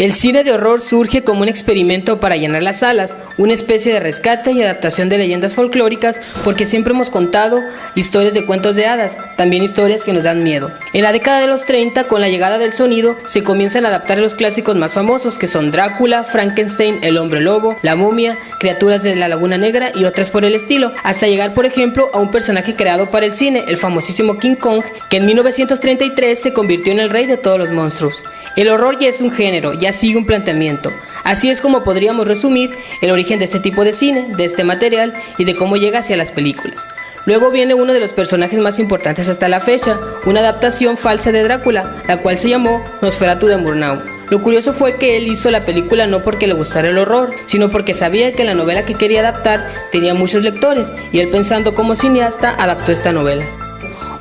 El cine de horror surge como un experimento para llenar las salas, una especie de rescate y adaptación de leyendas folclóricas, porque siempre hemos contado historias de cuentos de hadas, también historias que nos dan miedo. En la década de los 30, con la llegada del sonido, se comienzan a adaptar los clásicos más famosos, que son Drácula, Frankenstein, El Hombre Lobo, La Momia, Criaturas de la Laguna Negra y otras por el estilo, hasta llegar, por ejemplo, a un personaje creado para el cine, el famosísimo King Kong, que en 1933 se convirtió en el rey de todos los monstruos. El horror ya es un género, ya sigue un planteamiento. Así es como podríamos resumir el origen de este tipo de cine, de este material y de cómo llega hacia las películas. Luego viene uno de los personajes más importantes hasta la fecha, una adaptación falsa de Drácula, la cual se llamó Nosferatu de Murnau. Lo curioso fue que él hizo la película no porque le gustara el horror, sino porque sabía que la novela que quería adaptar tenía muchos lectores, y él, pensando como cineasta, adaptó esta novela.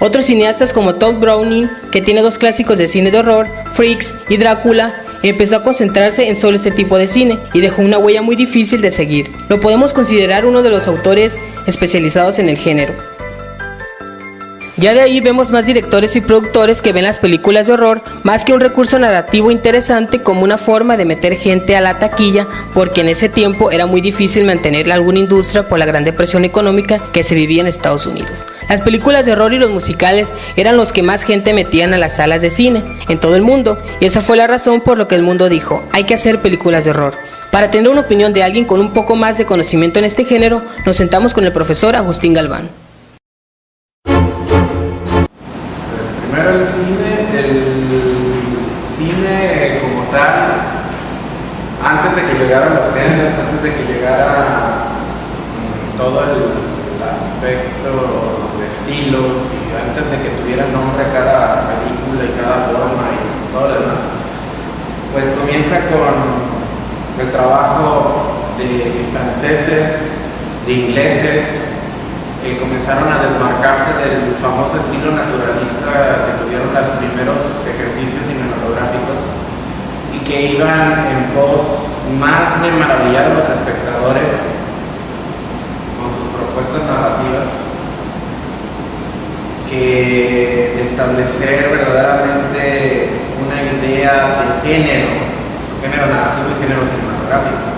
Otros cineastas como Todd Browning, que tiene dos clásicos de cine de horror, Freaks y Drácula, empezó a concentrarse en solo este tipo de cine y dejó una huella muy difícil de seguir. Lo podemos considerar uno de los autores especializados en el género. Ya de ahí vemos más directores y productores que ven las películas de horror más que un recurso narrativo interesante, como una forma de meter gente a la taquilla, porque en ese tiempo era muy difícil mantener alguna industria por la gran depresión económica que se vivía en Estados Unidos. Las películas de horror y los musicales eran los que más gente metían a las salas de cine en todo el mundo, y esa fue la razón por lo que el mundo dijo: hay que hacer películas de horror. Para tener una opinión de alguien con un poco más de conocimiento en este género, nos sentamos con el profesor Agustín Galván. Primero el cine como tal, antes de que llegaran los géneros, antes de que llegara todo el aspecto de estilo, y antes de que tuviera nombre cada película y cada forma y todo lo demás, pues comienza con el trabajo de franceses, de ingleses, que comenzaron a desmarcarse del famoso estilo naturalista que tuvieron los primeros ejercicios cinematográficos y que iban en pos más de maravillar a los espectadores con sus propuestas narrativas que de establecer verdaderamente una idea de género narrativo y género cinematográfico.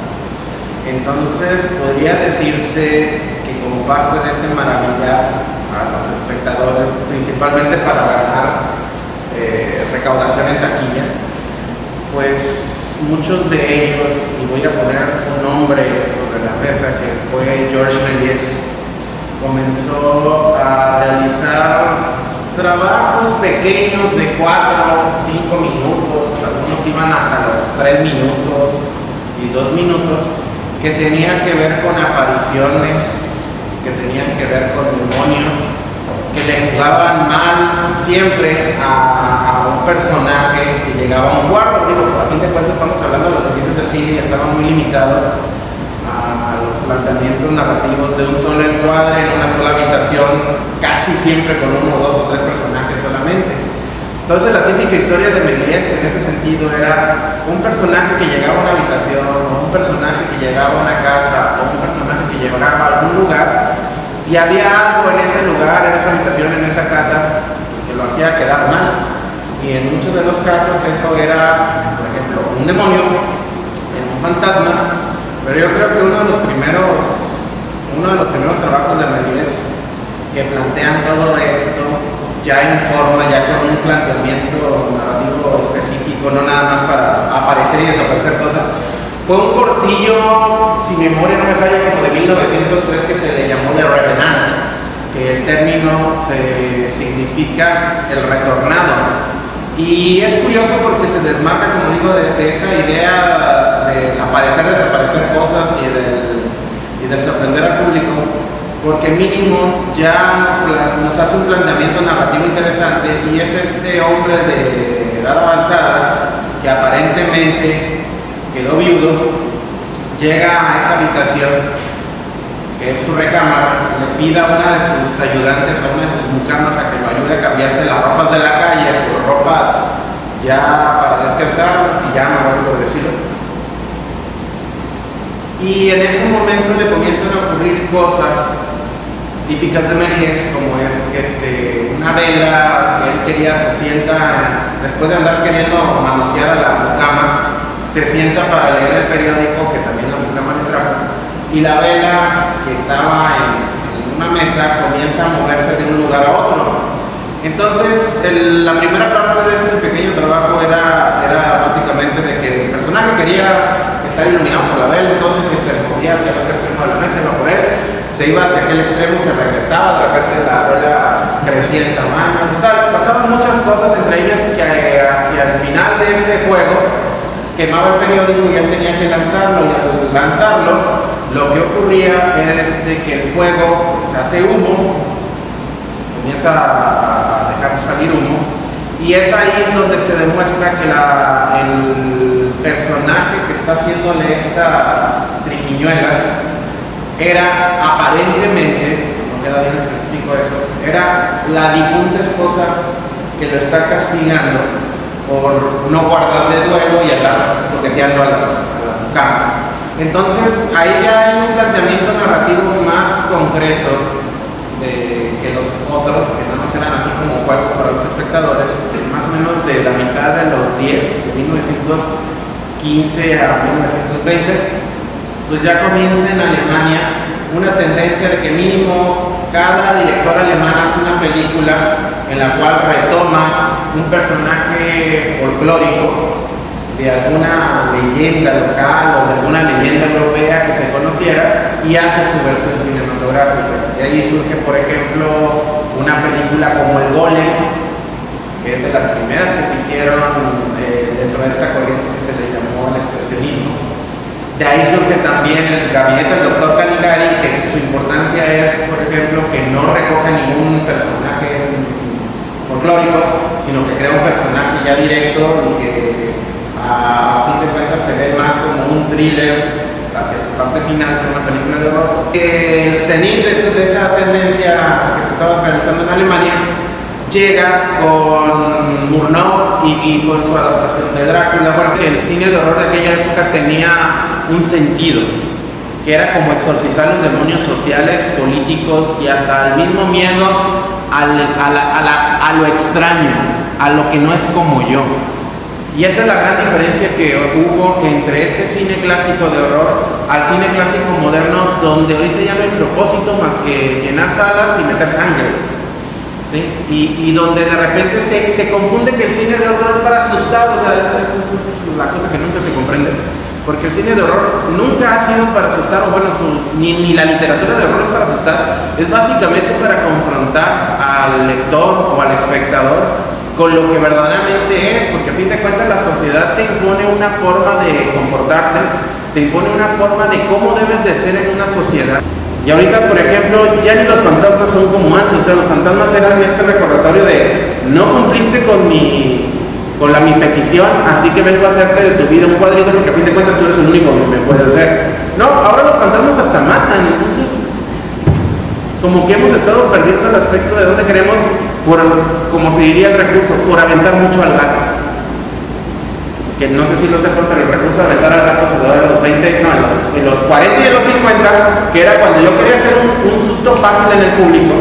Entonces podría decirse que como parte de ese maravillar a los espectadores, principalmente para ganar recaudación en taquilla, pues muchos de ellos, y voy a poner un nombre sobre la mesa, que fue Georges Méliès, comenzó a realizar trabajos pequeños de 4 o 5 minutos, algunos iban hasta los 3 minutos y 2 minutos, que tenían que ver con apariciones, que tenían que ver con demonios, que le jugaban mal siempre a un personaje que llegaba a un cuarto. Digo, a fin de cuentas estamos hablando de los servicios del cine y estaba muy limitado a los planteamientos narrativos de un solo encuadre en una sola habitación, casi siempre con 1, 2 o 3 personajes solamente. Entonces la típica historia de Méliès en ese sentido era un personaje que llegaba a una habitación, o un personaje que llegaba a una casa, o un personaje que llegaba a algún lugar, y había algo en ese lugar, en esa habitación, en esa casa, que lo hacía quedar mal. Y en muchos de los casos eso era, por ejemplo, un demonio, un fantasma. Pero yo creo que uno de los primeros trabajos de Méliès que plantean todo esto ya en forma, ya con un planteamiento narrativo específico, no nada más para aparecer y desaparecer cosas, fue un cortillo, si mi memoria no me falla, como de 1903, que se le llamó The Revenant, que el término significa el retornado. Y es curioso porque se desmarca, como digo, de esa idea de aparecer, desaparecer cosas y del sorprender al público, porque mínimo ya nos hace un planteamiento narrativo interesante, y es este hombre de edad avanzada que aparentemente quedó viudo, llega a esa habitación que es su recámara, le pide a una de sus ayudantes, a una de sus mucamas, a que lo ayude a cambiarse las ropas de la calle por ropas ya para descansar, y ya no vuelvo a decirlo. Y en ese momento le comienzan a ocurrir cosas típicas de Méliès, como es que una vela que él quería se sienta, después de andar queriendo manosear a la mucama, se sienta para leer el periódico, que también la mucama le trajo, y la vela que estaba en una mesa comienza a moverse de un lugar a otro. Entonces, la primera parte de este pequeño trabajo era básicamente de que el personaje quería estar iluminado por la vela, entonces se movía hacia el otro extremo de la mesa, iba por él, se iba hacia aquel extremo, se regresaba, de repente la vela crecía en tamaño, tal. Pasaban muchas cosas, entre ellas que hacia el final de ese juego quemaba el periódico y él tenía que lanzarlo, y al lanzarlo lo que ocurría es de que el fuego se hace humo, comienza a dejar salir humo, y es ahí donde se demuestra que el personaje que está haciéndole esta triquiñuelas era aparentemente, no queda bien específico eso, era la difunta esposa que lo está castigando por no guardar de duelo y andar toqueteando a las camas. Entonces ahí ya hay un planteamiento narrativo más concreto que los otros, que no eran así como juegos para los espectadores, más o menos de la mitad de los 10, de 1915 a 1920, pues ya comienza en Alemania una tendencia de que mínimo cada director alemán hace una película en la cual retoma un personaje folclórico de alguna leyenda local o de alguna leyenda europea que se conociera y hace su versión cinematográfica. Y ahí surge, por ejemplo, una película como El Golem, que es de las primeras que se hicieron dentro de esta corriente que se le llamó el expresionismo. De ahí surge también el gabinete del Dr. Caligari, que su importancia es, por ejemplo, que no recoge ningún personaje folclórico, sino que crea un personaje ya directo y que a fin de cuentas se ve más como un thriller hacia su parte final que una película de horror. El cenit de esa tendencia que se estaba realizando en Alemania llega con Murnau y con su adaptación de Drácula. Bueno, el cine de horror de aquella época tenía un sentido, que era como exorcizar los demonios sociales, políticos y hasta el mismo miedo a lo extraño, a lo que no es como yo. Y esa es la gran diferencia que hubo entre ese cine clásico de horror al cine clásico moderno, donde ahorita ya no hay propósito más que llenar salas y meter sangre, ¿sí? Y donde de repente se confunde que el cine de horror es para asustar, o sea, esa es la cosa que nunca se comprende, porque el cine de horror nunca ha sido para asustar, o bueno, ni la literatura de horror es para asustar, es básicamente para confrontar al lector o al espectador con lo que verdaderamente es, porque a fin de cuentas la sociedad te impone una forma de comportarte, te impone una forma de cómo debes de ser en una sociedad. Y ahorita, por ejemplo, ya ni los fantasmas son como antes, o sea, los fantasmas eran este recordatorio de no cumpliste con mi petición, así que vengo a hacerte de tu vida un cuadrito, porque a fin de cuentas tú eres el único que me puedes ver. No, ahora los fantasmas hasta matan, entonces como que hemos estado perdiendo el aspecto de dónde queremos, como se diría el recurso, por aventar mucho al gato. Que no sé si lo sepan, pero el recurso de aventar al gato se da en los 20, no, en los 40 y en los 50, que era cuando yo quería hacer un susto fácil en el público.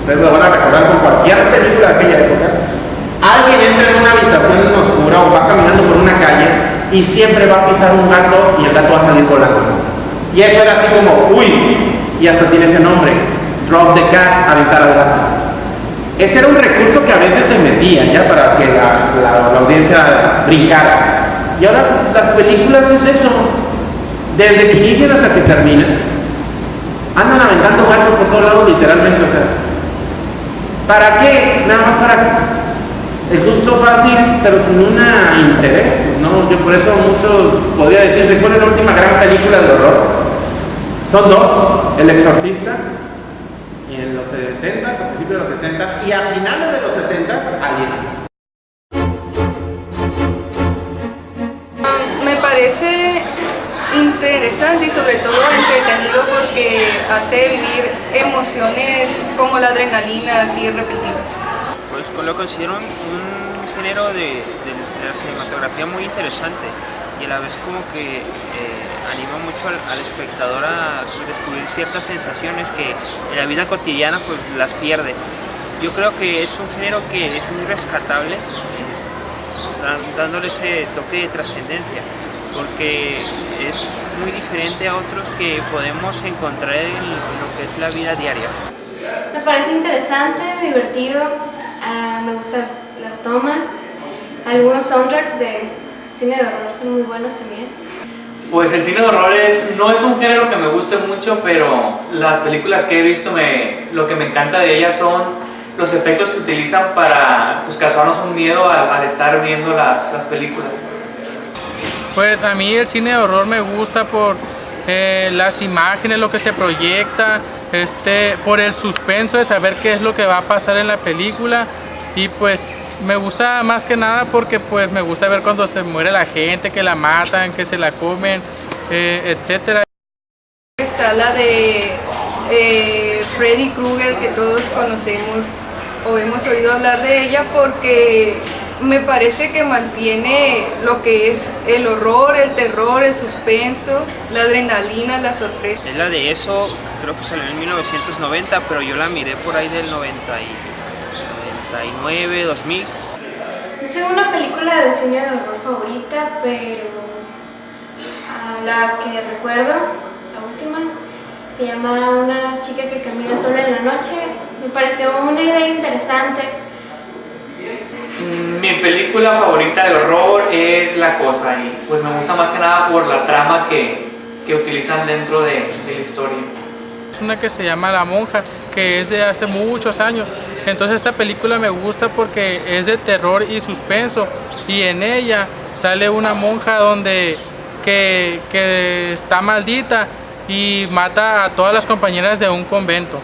Ustedes lo van a recordar con cualquier película de aquella época. Alguien entra en una habitación oscura o va caminando por una calle y siempre va a pisar un gato y el gato va a salir volando. Y eso era así como, uy, y hasta tiene ese nombre, drop the cat, aventar al gato. Ese era un recurso que a veces se metía ya para que la audiencia brincara. Y ahora las películas es eso, desde que inician hasta que terminan, andan aventando gatos por todos lados literalmente, o sea, ¿para qué? Nada más para el susto fácil, pero sin un interés, pues no. Yo por eso muchos podría decirse, ¿cuál es la última gran película de horror? Son dos, El Exorcista, y en los 70s, a principios de los 70s, y a finales de los 70s, Alien. Me parece interesante y sobre todo entretenido porque hace vivir emociones como la adrenalina así repetidas. Pues lo considero un género de la cinematografía muy interesante y a la vez como que anima mucho al espectador a descubrir ciertas sensaciones que en la vida cotidiana pues las pierde. Yo creo que es un género que es muy rescatable, dándole ese toque de trascendencia. porque es muy diferente a otros que podemos encontrar en lo que es la vida diaria. Me parece interesante, divertido, me gustan las tomas, algunos soundtracks de cine de horror son muy buenos también. Pues el cine de horror no es un género que me guste mucho, pero las películas que he visto, lo que me encanta de ellas son los efectos que utilizan para causarnos un miedo al estar viendo las películas. Pues a mí el cine de horror me gusta por las imágenes, lo que se proyecta, por el suspenso de saber qué es lo que va a pasar en la película, y pues me gusta más que nada porque pues me gusta ver cuando se muere la gente, que la matan, que se la comen, etcétera. Está la de Freddy Krueger, que todos conocemos o hemos oído hablar de ella, porque me parece que mantiene lo que es el horror, el terror, el suspenso, la adrenalina, la sorpresa. Es la de eso, creo que salió en 1990, pero yo la miré por ahí del 99, 2000. Yo tengo una película de cine de horror favorita, pero la que recuerdo, la última, se llama Una chica que camina sola en la noche. Me pareció una idea interesante. Mi película favorita de horror es La Cosa, y pues me gusta más que nada por la trama que utilizan dentro de la historia. Es una que se llama La Monja, que es de hace muchos años. Entonces esta película me gusta porque es de terror y suspenso, y en ella sale una monja que está maldita y mata a todas las compañeras de un convento.